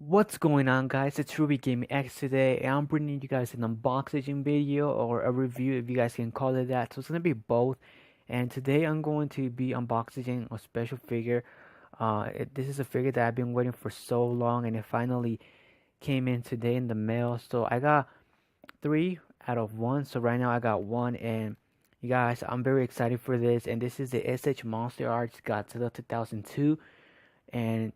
What's going on, guys? It's Ruby Gaming X today, and I'm bringing you guys an unboxing video or a review, if you guys can call it that. So it's gonna be both. And today I'm going to be unboxing a special figure. This is a figure that I've been waiting for so long, and it finally came in today in the mail. So I got three out of one. So right now I got one, and you guys, I'm very excited for this. And this is the S.H.MonsterArts Godzilla 2002. And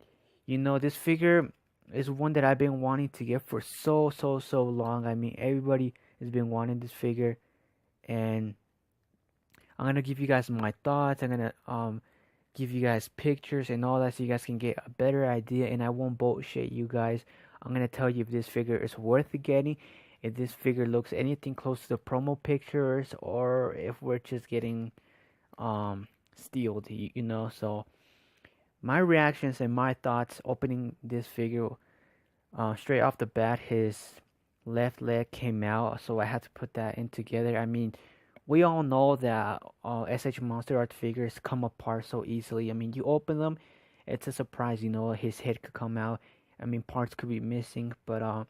this figure is one that I've been wanting to get for so long. I mean, everybody has been wanting this figure, and I'm gonna give you guys my thoughts. I'm gonna give you guys pictures and all that so you guys can get a better idea, and I won't bullshit you guys. I'm gonna tell you if this figure is worth getting, if this figure looks anything close to the promo pictures, or if we're just getting stealed, so my reactions and my thoughts opening this figure. Straight off the bat, his left leg came out, so I had to put that in together. I mean, we all know that SH Monster Art figures come apart so easily. I mean, you open them, it's a surprise. His head could come out. I mean, parts could be missing, but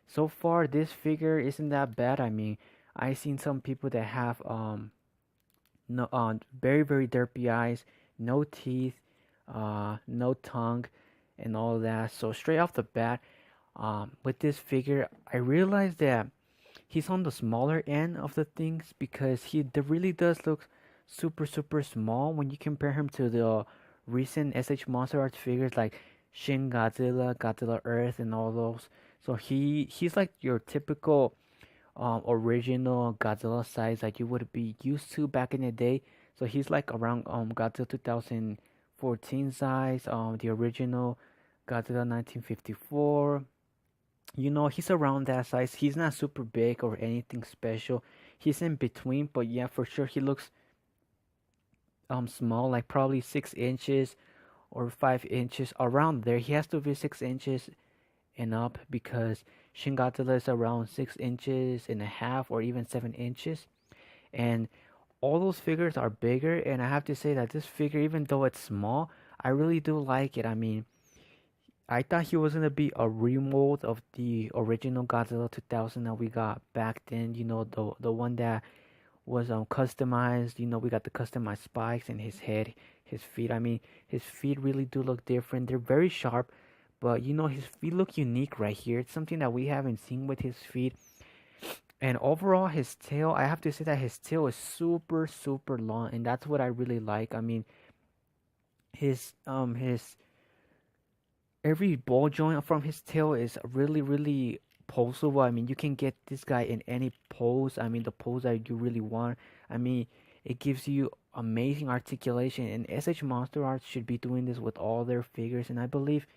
so far this figure isn't that bad. I mean, I've seen some people that have no very derpy eyes, no teeth, no tongue, and all that. So straight off the bat, with this figure, I realized that he's on the smaller end of the things because he really does look super small when you compare him to the recent SH Monster Arts figures like Shin Godzilla, Godzilla Earth, and all those. So he's like your typical original Godzilla size that you would be used to back in the day. So he's like around Godzilla 2014 size, the original Godzilla 1954. He's around that size. He's not super big or anything special. He's in between, but yeah, for sure he looks small, like probably 6 inches or 5 inches around there. He has to be 6 inches and up because Shin Godzilla is around 6 inches and a half or even 7 inches. And all those figures are bigger, and I have to say that this figure, even though it's small, I really do like it. I mean, I thought he was gonna be a remold of the original Godzilla 2000 that we got back then. The one that was customized. We got the customized spikes in his head, his feet. I mean, his feet really do look different. They're very sharp, but his feet look unique right here. It's something that we haven't seen with his feet. And overall, his tail, I have to say that his tail is super long, and that's what I really like. I mean, his every ball joint from his tail is really poseable. I mean, you can get this guy in any pose. I mean, the pose that you really want. I mean, it gives you amazing articulation, and SH Monster Arts should be doing this with all their figures. And I believe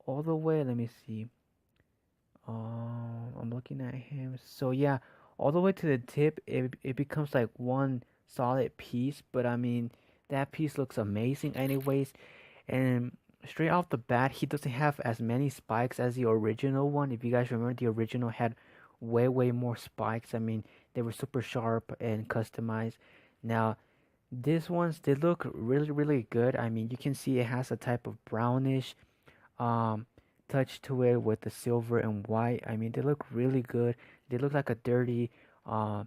all the way. Let me see. I'm looking at him. So yeah, all the way to the tip, it becomes like one solid piece. But I mean, that piece looks amazing, anyways. And straight off the bat, he doesn't have as many spikes as the original one. If you guys remember, the original had way more spikes. I mean, they were super sharp and customized. Now, these ones, they look really good. I mean, you can see it has a type of brownish um touch to it with the silver and white. I mean, they look really good. They look like a dirty uh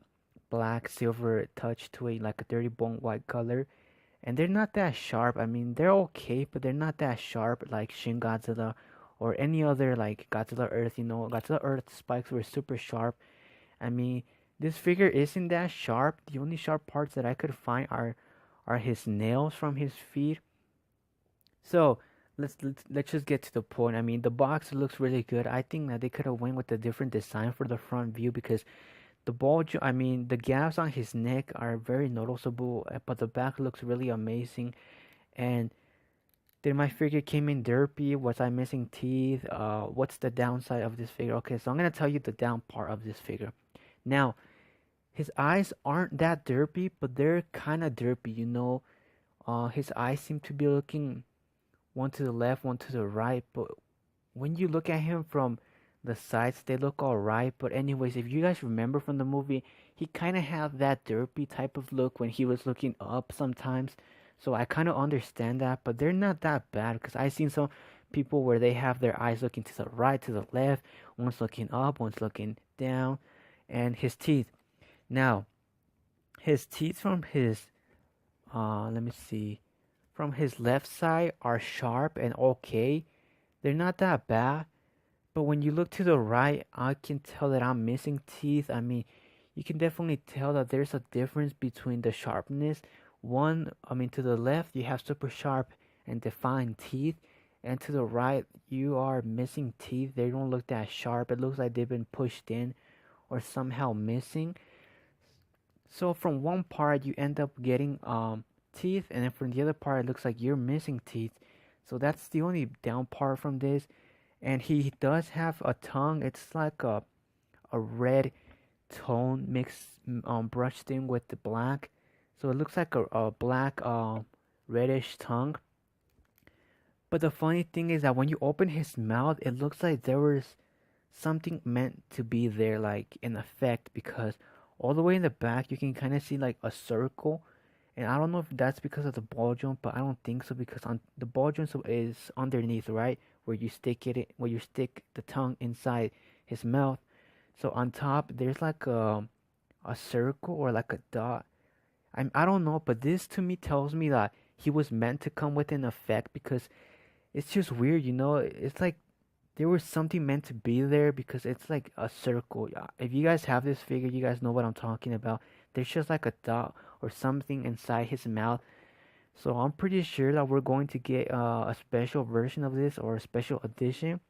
black silver touch to it, like a dirty bone white color. And they're not that sharp. I mean, they're okay, but they're not that sharp like Shin Godzilla or any other like Godzilla Earth. Godzilla Earth spikes were super sharp. I mean, this figure isn't that sharp. The only sharp parts that I could find are his nails from his feet. So let's just get to the point. I mean, the box looks really good. I think that they could have went with a different design for the front view because I mean, the gaps on his neck are very noticeable, but the back looks really amazing. And did my figure came in derpy? Was I missing teeth? What's the downside of this figure? Okay, so I'm gonna tell you the down part of this figure. Now, his eyes aren't that derpy, but they're kind of derpy. His eyes seem to be looking one to the left, one to the right, but when you look at him from the sides, they look alright. But anyways, if you guys remember from the movie, he kind of had that derpy type of look when he was looking up sometimes. So I kind of understand that, but they're not that bad because I seen some people where they have their eyes looking to the right, to the left, one's looking up, one's looking down, and his teeth. Now, his teeth from his let me see, from his left side are sharp and okay. They're not that bad, but when you look to the right, I can tell that I'm missing teeth. I mean, you can definitely tell that there's a difference between the sharpness. To the left, you have super sharp and defined teeth, and to the right, you are missing teeth. They don't look that sharp. It looks like they've been pushed in or somehow missing. So from one part, you end up getting teeth, and then from the other part, it looks like you're missing teeth. So that's the only down part from this. And he does have a tongue. It's like a red tone mixed brushed in with the black. So it looks like a black reddish tongue. But the funny thing is that when you open his mouth, it looks like there was something meant to be there, like an effect, because all the way in the back you can kind of see like a circle. And I don't know if that's because of the ball joint, but I don't think so, because on the ball joint is underneath, right, where you stick where you stick the tongue inside his mouth. So on top there's like a circle or like a dot. I don't know, but this to me tells me that he was meant to come with an effect, because it's just weird, you know. It's like there was something meant to be there, because it's like a circle. If you guys have this figure, you guys know what I'm talking about. There's just like a dot or something inside his mouth. So I'm pretty sure that we're going to get a special version of this, or a special edition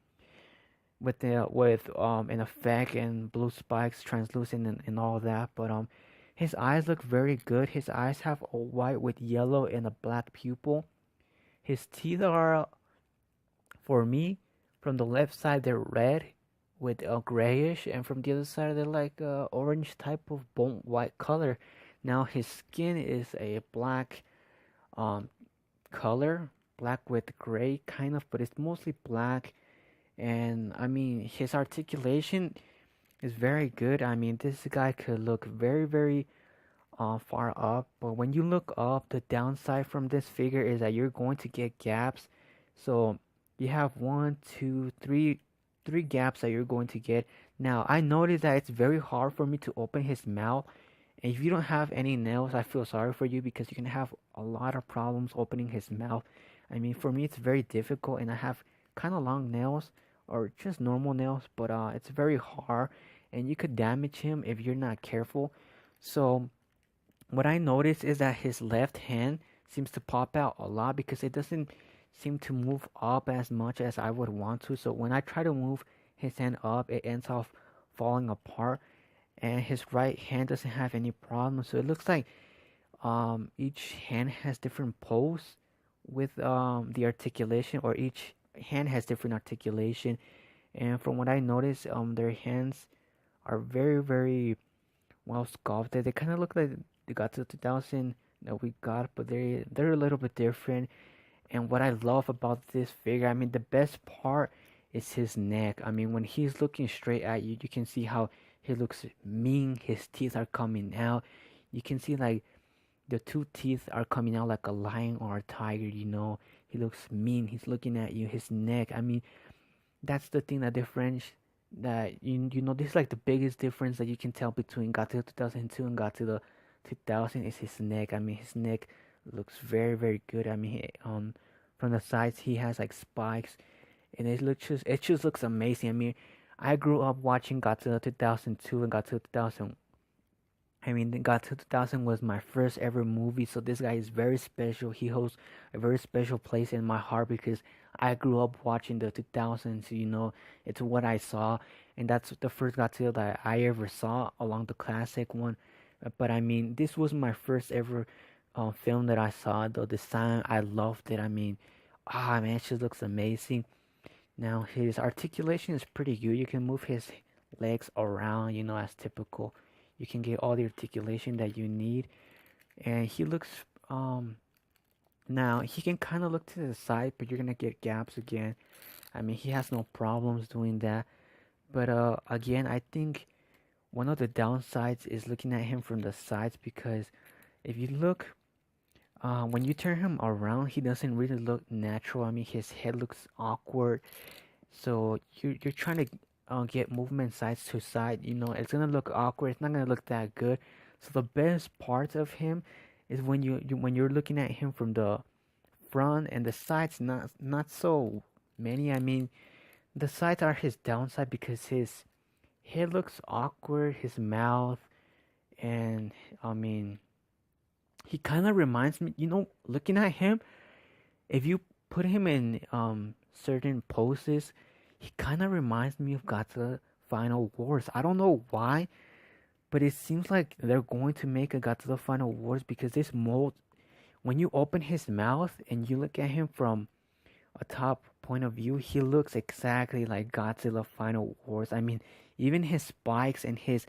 with an effect and blue spikes, translucent, and all that. But his eyes look very good. His eyes have a white with yellow and a black pupil. His teeth are, for me, from the left side they're red with a grayish, and from the other side they're like orange type of bone white color. Now his skin is a black um color, black with gray kind of, but it's mostly black. And I mean, his articulation is very good. I mean, this guy could look very, very far up, but when you look up, the downside from this figure is that you're going to get gaps. So you have one, two, three gaps that you're going to get. Now I noticed that it's very hard for me to open his mouth, and if you don't have any nails, I feel sorry for you, because you can have a lot of problems opening his mouth. I mean, for me it's very difficult, and I have kind of long nails or just normal nails, but it's very hard, and you could damage him if you're not careful. So what I noticed is that his left hand seems to pop out a lot, because it doesn't seem to move up as much as I would want to. So when I try to move his hand up, it ends up falling apart. And his right hand doesn't have any problem. So it looks like each hand has different pose with the articulation, or each hand has different articulation. And from what I noticed, their hands are very, very well sculpted. They kind of look like the Godzilla 2000 that we got, but they're a little bit different. And what I love about this figure, I mean, the best part is his neck. I mean, when he's looking straight at you, you can see how he looks mean. His teeth are coming out. You can see like the two teeth are coming out like a lion or a tiger, you know. He looks mean. He's looking at you. His neck. I mean, that's the thing that differentiates, that you know, this is like the biggest difference that you can tell between Godzilla 2002 and Godzilla 2000 is his neck. I mean, his neck looks very, very good. I mean, from the sides he has like spikes, and it just looks amazing. I mean, I grew up watching Godzilla 2002 and Godzilla 2000. I mean, Godzilla 2000 was my first ever movie, so this guy is very special. He holds a very special place in my heart, because I grew up watching the 2000s. You know, it's what I saw, and that's the first Godzilla that I ever saw, along the classic one. But I mean, this was my first ever film that I saw. The design, I loved it. I mean, man, it just looks amazing. Now his articulation is pretty good. You can move his legs around, you know, as typical. You can get all the articulation that you need, and he looks now he can kind of look to the side, but you're gonna get gaps again. I mean, he has no problems doing that. But again, I think one of the downsides is looking at him from the sides, because if you look when you turn him around, he doesn't really look natural. I mean, his head looks awkward. So you're trying to get movement sides to side. You know, it's gonna look awkward. It's not gonna look that good. So the best part of him is when when you're looking at him from the front and the sides. Not so many. I mean, the sides are his downside because his head looks awkward. His mouth and I mean, he kind of reminds me. You know, looking at him, if you put him in certain poses, he kind of reminds me of Godzilla Final Wars. I don't know why, but it seems like they're going to make a Godzilla Final Wars because this mold, when you open his mouth and you look at him from a top point of view, he looks exactly like Godzilla Final Wars. I mean, even his spikes and his